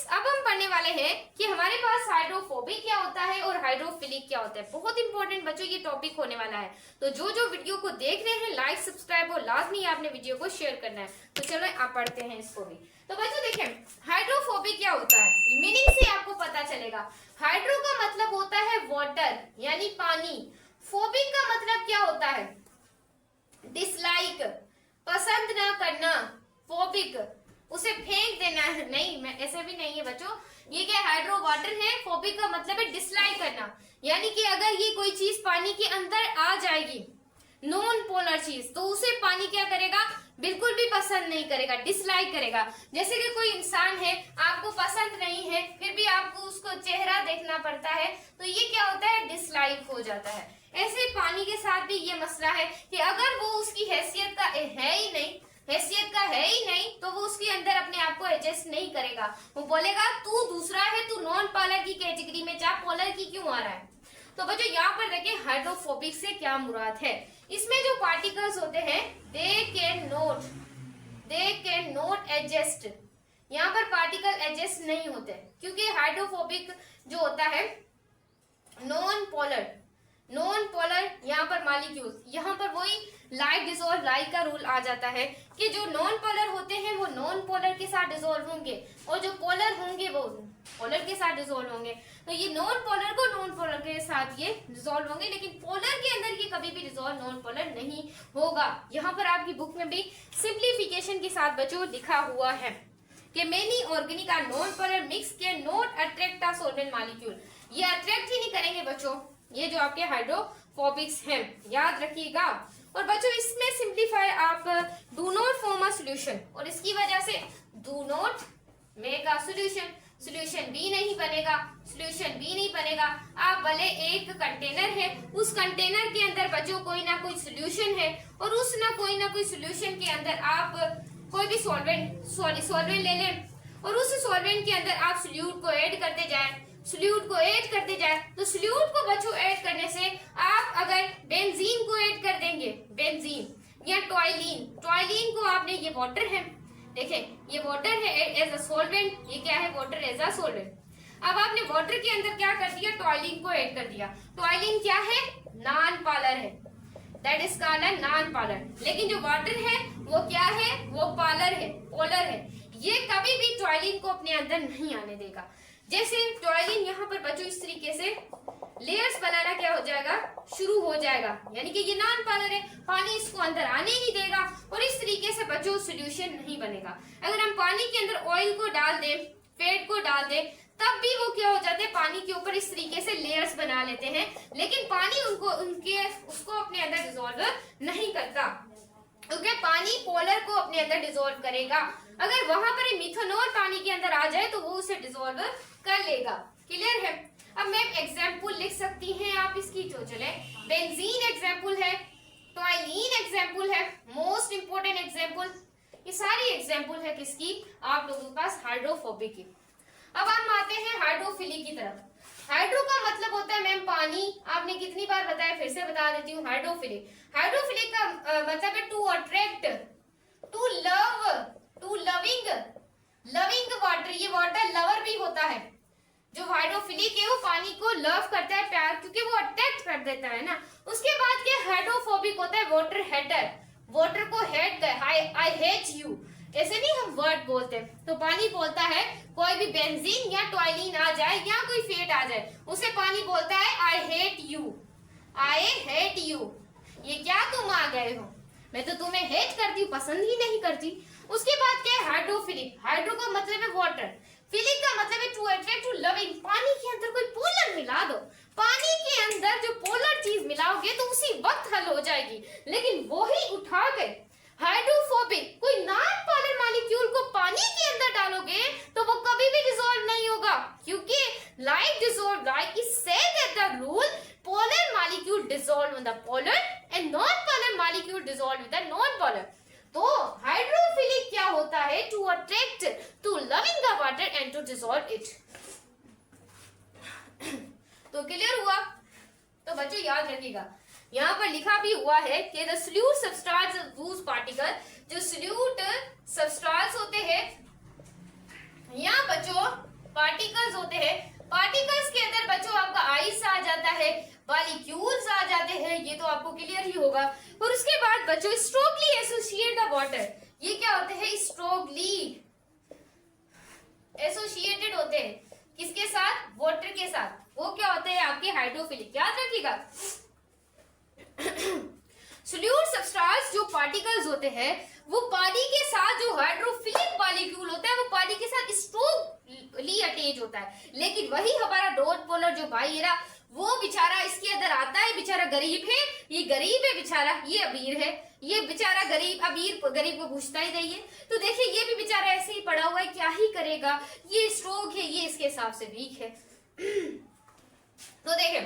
अब हम पढ़ने वाले हैं कि हमारे पास हाइड्रोफोबिक क्या होता है और हाइड्रोफिलिक क्या होता है। बहुत इंपॉर्टेंट बच्चों ये टॉपिक होने वाला है, तो जो जो वीडियो को देख रहे हैं लाइक सब्सक्राइब और लाजमी आपने वीडियो को शेयर करना है। तो चलो आप पढ़ते हैं इसको भी। तो बच्चों देखें हाइड्रोफोबिक क्या होता है, मीनिंग से आपको पता चलेगा। हाइड्रो का मतलब होता है वाटर यानी पानी, फोबिक का मतलब क्या होता है, डिसलाइक, पसंद ना करना, फोबिक उसे फेंक देना है, नहीं मैं ऐसे भी नहीं है बच्चों। ये क्या हाइड्रो वाटर है, फोबिक का मतलब है डिसलाइक करना, यानी कि अगर ये कोई चीज पानी के अंदर आ जाएगी नॉन पोलर चीज, तो उसे पानी क्या करेगा, बिल्कुल भी पसंद नहीं करेगा, डिसलाइक करेगा। जैसे कि कोई इंसान है आपको पसंद नहीं है फिर भी आपको उसको चेहरा देखना पड़ता है, तो ये क्या होता है, डिसलाइक हो जाता है। ऐसे पानी के साथ भी ये मसला है कि अगर वो उसकी हैसियत का है ही नहीं तो वो उसके अंदर अपने आप को एडजस्ट नहीं करेगा। वो बोलेगा तू दूसरा है, तू नॉन पोलर की कैटेगरी में जा, पोलर की क्यों आ रहा है। तो बच्चों यहाँ पर देखिए हाइड्रोफोबिक से क्या मुराद है। इसमें जो पार्टिकल्स होते हैं दे कैन नॉट एडजस्ट, यहाँ पर पार्टिकल एडजस्ट नहीं होते क्योंकि हाइड्रोफोबिक जो होता है नॉन पोलर यहाँ पर मॉलिक्यूल्स, यहाँ पर वही लाइक डिसॉल्व लाइक का रूल आ जाता है कि जो नॉन पोलर होते हैं वो नॉन पोलर के साथ डिसॉल्व होंगे और जो पोलर होंगे वो पोलर के साथ डिसॉल्व होंगे। तो ये नॉन पोलर को नॉन पोलर के साथ ये डिसॉल्व होंगे, लेकिन पोलर के अंदर ये कभी भी डिसॉल्व नॉन पोलर नहीं होगा। यहाँ पर आपकी बुक में भी सिंप्लीफिकेशन के साथ बच्चों लिखा हुआ है कि many organic are non polar mix can not attract a solvent molecule, ये अट्रैक्ट ही नहीं करेंगे बच्चों, ये जो आपके हाइड्रोफोबिक्स हैं, याद रखिएगा। और बच्चों इसमें सिंप्लीफाई आप do not form a solution, और इसकी वजह से do not make a solution, solution भी नहीं बनेगा। आप भले एक कंटेनर है, उस कंटेनर के अंदर बच्चों कोई ना कोई सॉल्यूशन है और उस ना कोई सॉल्यूशन के अंदर आप कोई भी सॉल्वेंट ले लें और उस सॉल्वेंट के अंदर आप सोल्यूट को ऐड करते जाएं, तो सोल्यूट को बच्चों ऐड करने से आप अगर बेंजीन को ऐड कर देंगे, बेंजीन या टॉयलीन को आपने, ये वाटर है, देखें ये वाटर है एज अ सॉल्वेंट, ये क्या है, वाटर एज अ सॉल्वेंट। अब आपने वाटर के अंदर क्या कर दिया, टॉयलीन को ऐड कर दिया। टॉयलीन क्या है, नॉन पोलर है, that is called a non polar. लेकिन जो वाटर है वो क्या है, वो पोलर है। ये कभी भी टॉयलीन को अपने अंदर नहीं आने देगा। जैसे टॉयलीन यहाँ पर बच्चों इस तरीके से लेयर्स बनाना क्या हो जाएगा, शुरू हो जाएगा, यानी कि ये नॉन पोलर है, पानी इसको अंदर आने नहीं देगा और इस तरीके से बच्चों सॉल्यूशन नहीं बनेगा। अगर हम पानी के अंदर ऑयल को डाल दें, फैट को डाल दें, तब भी वो क्या हो जाते हैं, पानी के ऊपर इस तरीके से लेयर्स बना लेते हैं, लेकिन पानी उसको अपने अंदर डिसॉल्व नहीं करता, क्योंकि पानी पोलर को अपने अंदर डिसॉल्व करेगा। अगर वहां पर मिथेनॉल पानी के अंदर आ जाए तो वो उसे डिसॉल्व कर लेगा। क्लियर है। अब मैम एग्जाम्पल लिख सकती हैं आप इसकी, तो चले बेंजीन एग्जाम्पल है, टॉयलीन एग्जाम्पल है, मोस्ट इंपोर्टेंट एग्जाम्पल, ये सारी एग्जाम्पल है किसकी, आप लोगों के पास हाइड्रोफोबिक की। अब हम आते हैं हाइड्रोफिलिक की तरफ। हाइड्रो का मतलब होता है मैम पानी, आपने कितनी बार बताया, फिर से बता देती हूँ। हाइड्रोफिलिक का मतलब है to attract, to loving water, ये वाटर लवर भी होता है। जो हाइड्रोफिलिक है वो पानी को लव करता है, प्यार, क्योंकि वो अट्रैक्ट कर देता है ना। उसके बाद क्या हाइड्रोफोबिक होता है, वाटर हेटर, वाटर को हेट कर, आई हेट यू, ऐसे नहीं हम वर्ड बोलते। तो पानी बोलता है, कोई भी बेंजीन या टॉयलीन आ जाए या कोई फेट आ जाए, उसे पानी बोलता है आई हेट यू, ये क्या तुम आ गए हो, मैं तो तुम्हें हेट करती हूँ, पसंद ही नहीं करती। उसके बाद क्या है हाइड्रोफिलिक, हाइड्रो का मतलब है वाटर, फिलिक का मतलब है टू अट्रैक्ट, टू लविंग। पानी के अंदर कोई पोलर मिला दो, पानी के अंदर जो पोलर चीज मिलाओगे तो उसी वक्त हल हो जाएगी, लेकिन वो ही उठा गए हाइड्रोफोबिक कोई नॉन पोलर मॉलिक्यूल को पानी के अंदर डालोगे तो वो कभी भी डिसॉल्व नहीं होगा, क्योंकि like dissolve like is said that the rule polar molecule dissolve with the polar and non polar molecule dissolve with the non polar. तो हाइड्रोफिलिक क्या होता है, to attract, to loving the water and to dissolve it. तो clear हुआ। तो बच्चों याद रखिएगा, यहाँ पर लिखा भी हुआ है कि the solute substance loose particle, जो सॉल्यूट सबस्टांस होते हैं, यहाँ बच्चों पार्टिकल्स होते हैं, पार्टिकल्स के अंदर बच्चों आपका आइस आ जाता है, मॉलिक्यूल्स आ जाते हैं, ये तो आपको क्लियर ही होगा। और उसके बाद बच्चों स्ट्रॉन्गली एसोसिएट द वाटर, ये क्या होते हैं, स्ट्रॉन्गली एसोसिएटेड होते हैं किसके साथ, वाटर के साथ, वो क्या होते हैं आपके हाइड्रोफिलिक, याद रखिएगा। सोल्यूट सब्सटेंस जो पार्टिकल्स होते हैं वो पानी के साथ, जो हाइड्रोफिलिक मॉलिक्यूल होता है वो पानी के साथ स्ट्रॉन्गली अटैच होता है। लेकिन वही हमारा नॉन पोलर जो भाई है ना, वो बेचारा इसके अंदर आता है, बेचारा गरीब है, ये गरीब है बेचारा, ये अमीर है, ये बेचारा गरीब, अमीर गरीब को पूछता ही नहीं है। तो देखिए ये भी बेचारा ऐसे ही पड़ा हुआ है, क्या ही करेगा, ये स्ट्रोंग है, ये इसके हिसाब से वीक है। तो देखिए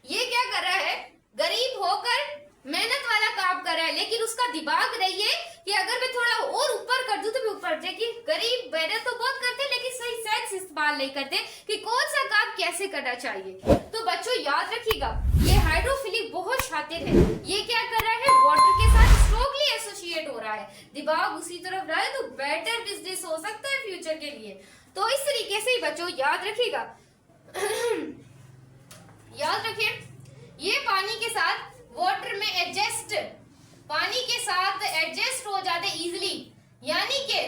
ये क्या कर रहा है, गरीब होकर मेहनत वाला काम कर रहा है, लेकिन उसका दिमाग नहीं है कि अगर मैं थोड़ा और ऊपर कर दूं तो मैं ऊपर जाए। कि गरीब मेहनत तो बहुत करते हैं लेकिन सही सेंस इस्तेमाल नहीं करते कि कौन सा काम कैसे करना चाहिए। तो बच्चों याद रखिएगा, ये हाइड्रोफिलिक बहुत शातिर है, ये क्या कर रहा है, वाटर के साथ स्ट्रॉन्गली एसोसिएट हो रहा है, दिमाग उसी तरफ रहा है, तो बेटर बिजनेस हो सकता है फ्यूचर के लिए। तो इस तरीके से ही बच्चों याद रखिएगा। याद रखिए ये पानी के साथ वाटर में एडजस्ट, पानी के साथ एडजस्ट हो जाते इजीली। यानी कि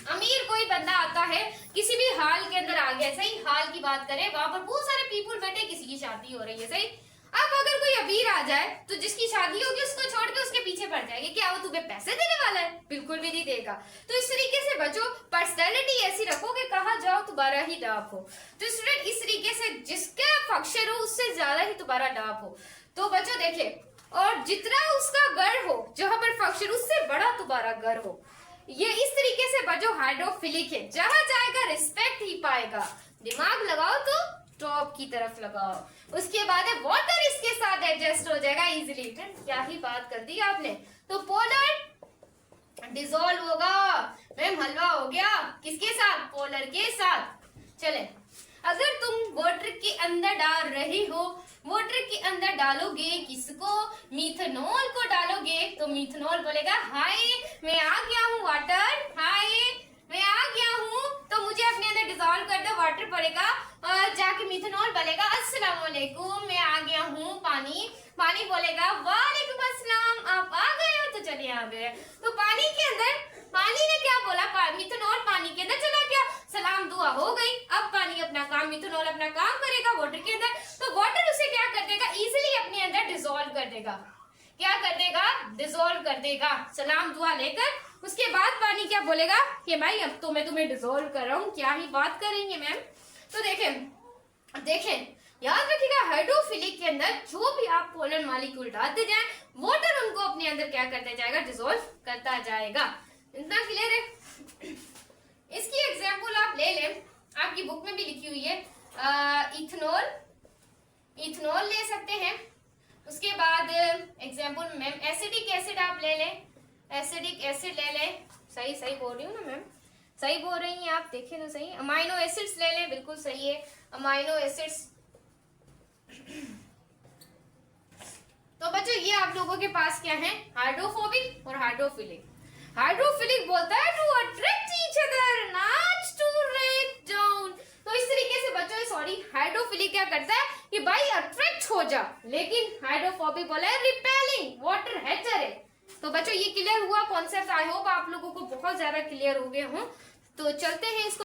अमीर कोई बंदा आता है, किसी भी हाल के अंदर आ गया, सही हाल की बात करें, वहां पर बहुत सारे पीपल बैठे, किसी की शादी हो रही है, सही। अब अगर कोई अमीर आ जाए तो जिसकी शादी होगी उसको छोड़ के उसके पीछे पड़ जाएगी, क्या वो तुम्हें पैसे देने वाला है, बिल्कुल भी नहीं देगा। तो इस तरीके से बच्चों पर्सनैलिटी ऐसी रखो कि कहाँ जाओ तुम्हारा ही डाप हो। तो स्टूडेंट इस तरीके से जिसका फंक्शन हो उससे ज्यादा ही तुम्हारा डाप हो। तो बच्चों देखिए, और जितना उसका घर हो, जहां पर फंक्शन, उससे बड़ा तुम्हारा घर हो। ये इस तरीके से बच्चों हाइड्रोफिलिक है, जहां जाएगा रिस्पेक्ट ही पाएगा। दिमाग लगाओ तो टॉप की तरफ लगाओ। उसके बाद है वाटर इसके साथ एडजस्ट हो जाएगा इजीली। क्या ही बात कर दी आपने। तो पोलर डिसॉल्व होगा, मैम हलवा हो गया, किसके साथ, पोलर के साथ। चले, अगर तुम वाटर के अंदर डाल रही हो, वाटर के अंदर डालोगे किसको, मिथेनॉल को डालोगे, तो मिथेनॉल बोलेगा हाय मैं आ गया हूँ वाटर, हाय मैं आ गया हूँ, तो मुझे अपने अंदर डिसॉल्व कर दो। वाटर पड़ेगा और जाके मिथेनॉल बोलेगा अस्सलाम वालेकुम मैं आ गया हूँ पानी, पानी बोलेगा वालेकुम अस्सलाम आप आ गए हो, तो चलिए आ गए। तो पानी के अंदर, पानी ने क्या बोला, मिथेनॉल पानी के अंदर चला गया, सलाम दुआ हो गई। अब पानी अपना काम, मिथेनॉल अपना काम करेगा वाटर के अंदर, तो वाटर उसे क्या कर देगा, इजीली अपने अंदर डिसॉल्व कर देगा। क्या कर देगा, डिसॉल्व कर देगा, सलाम दुआ लेकर। उसके बाद पानी क्या बोलेगा कि भाई अब तो मैं तुम्हें डिसॉल्व कर रहा हूँ, क्या ही बात करेंगे मैम। तो देखें याद रखिएगा, हाइड्रोफिलिक के अंदर जो भी आप पोलर मॉलिक्यूल डालते जाए, वाटर उनको अपने अंदर क्या करता जाएगा, डिसॉल्व करता जाएगा। इतना क्लियर है। इसकी एग्जाम्पल आप ले लें, आपकी बुक में भी लिखी हुई है, इथेनॉल ले सकते हैं। उसके बाद एग्जाम्पल मैम एसिडिक एसिड आप ले लें, एसिडिक एसिड ले लें, सही बोल रही हूँ ना मैम, सही बोल रही हैं आप, देखें तो सही। अमाइनो एसिड्स ले लें, बिल्कुल सही है, अमाइनो एसिड्स। तो बच्चों ये आप लोगों के पास क्या है, हाइड्रोफोबिक और हाइड्रोफिलिक। हाइड्रोफिलिक बोलता है to attract each other not to break down. तो इस तरीके से बच्चों, सॉरी, हाइड्रोफिलिक क्या करता है कि भाई अट्रैक्ट हो जा, लेकिन हाइड्रोफोबिक बोला है रिपेलिंग, वाटर हेटर है। तो बच्चों ये क्लियर हुआ कॉन्सेप्ट, आई होप आप लोगों को बहुत ज्यादा क्लियर हो गए हो। तो चलते हैं इसको